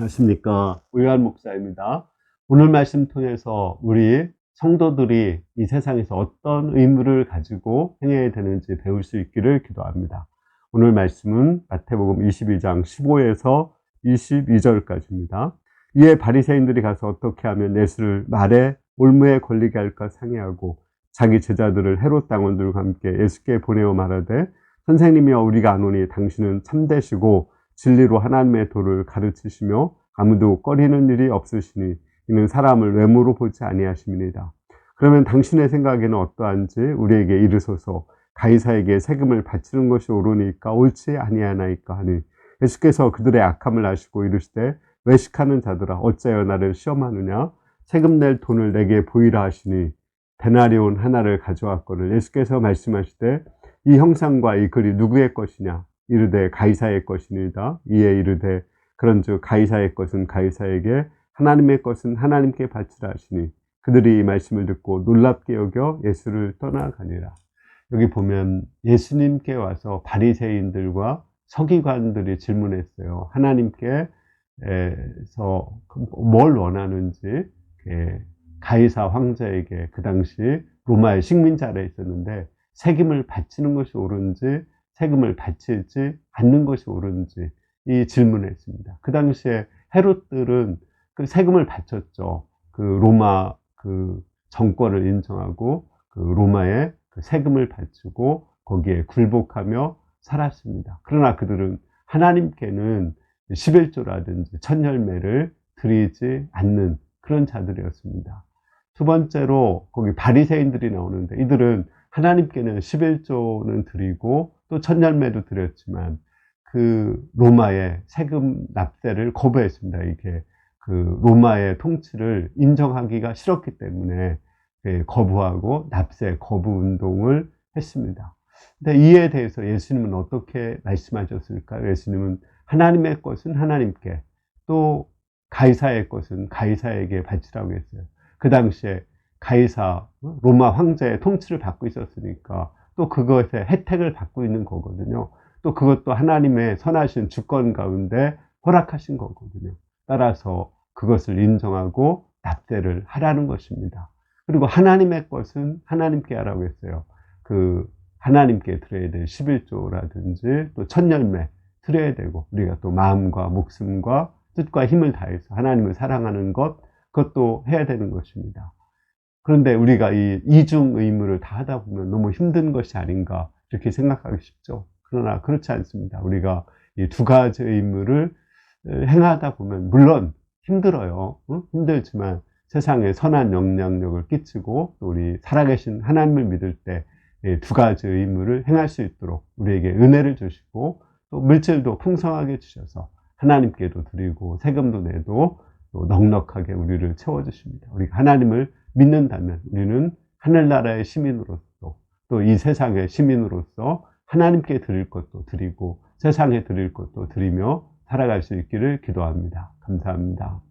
안녕하십니까. 오유환 목사입니다. 오늘 말씀 통해서 우리 성도들이 이 세상에서 어떤 의무를 가지고 행해야 되는지 배울 수 있기를 기도합니다. 오늘 말씀은 마태복음 22장 15에서 22절까지입니다. 이에 바리새인들이 가서 어떻게 하면 예수를 말에 올무에 걸리게 할까 상의하고 자기 제자들을 헤롯 당원들과 함께 예수께 보내어 말하되 선생님이여 우리가 아노니 당신은 참되시고 진리로 하나님의 도를 가르치시며 아무도 꺼리는 일이 없으시니 이는 사람을 외모로 보지 아니하심이니이다. 그러면 당신의 생각에는 어떠한지 우리에게 이르소서. 가이사에게 세금을 바치는 것이 옳으니까 옳지 아니하나이까 하니 예수께서 그들의 악함을 아시고 이르시되 외식하는 자들아 어찌하여 나를 시험하느냐. 세금 낼 돈을 내게 보이라 하시니 데나리온 하나를 가져왔거늘 예수께서 말씀하시되 이 형상과 이 글이 누구의 것이냐. 이르되 가이사의 것이니이다. 이에 이르되 그런즉 가이사의 것은 가이사에게 하나님의 것은 하나님께 바치라 하시니 그들이 이 말씀을 듣고 놀랍게 여겨 예수를 떠나가니라. 여기 보면 예수님께 와서 바리새인들과 서기관들이 질문했어요. 하나님께서 뭘 원하는지. 가이사 황제에게 그 당시 로마의 식민자로 있었는데 세금을 바치는 것이 옳은지 세금을 바치지 않는 것이 옳은지 이 질문을 했습니다. 그 당시에 헤롯들은 그 세금을 바쳤죠. 그 로마 그 정권을 인정하고 그 로마에 그 세금을 바치고 거기에 굴복하며 살았습니다. 그러나 그들은 하나님께는 11조라든지 천열매를 드리지 않는 그런 자들이었습니다. 두 번째로 거기 바리새인들이 나오는데 이들은 하나님께는 11조는 드리고 또 천열매도 드렸지만 그 로마의 세금 납세를 거부했습니다. 이게 그 로마의 통치를 인정하기가 싫었기 때문에 거부하고 납세 거부 운동을 했습니다. 근데 이에 대해서 예수님은 어떻게 말씀하셨을까요? 예수님은 하나님의 것은 하나님께 또 가이사의 것은 가이사에게 바치라고 했어요. 그 당시에 가이사 로마 황제의 통치를 받고 있었으니까 또 그것에 혜택을 받고 있는 거거든요. 또 그것도 하나님의 선하신 주권 가운데 허락하신 거거든요. 따라서 그것을 인정하고 납세를 하라는 것입니다. 그리고 하나님의 것은 하나님께 하라고 했어요. 그 하나님께 드려야 될 11조라든지 또 천열매 드려야 되고 우리가 또 마음과 목숨과 뜻과 힘을 다해서 하나님을 사랑하는 것 그것도 해야 되는 것입니다. 그런데 우리가 이 이중 의무를 다 하다 보면 너무 힘든 것이 아닌가 이렇게 생각하기 쉽죠. 그러나 그렇지 않습니다. 우리가 이 두 가지 의무를 행하다 보면 물론 힘들어요. 힘들지만 세상에 선한 영향력을 끼치고 또 우리 살아계신 하나님을 믿을 때 두 가지 의무를 행할 수 있도록 우리에게 은혜를 주시고 또 물질도 풍성하게 주셔서 하나님께도 드리고 세금도 내도 또 넉넉하게 우리를 채워주십니다. 우리가 하나님을 믿는다면 우리는 하늘나라의 시민으로서 또 이 세상의 시민으로서 하나님께 드릴 것도 드리고 세상에 드릴 것도 드리며 살아갈 수 있기를 기도합니다. 감사합니다.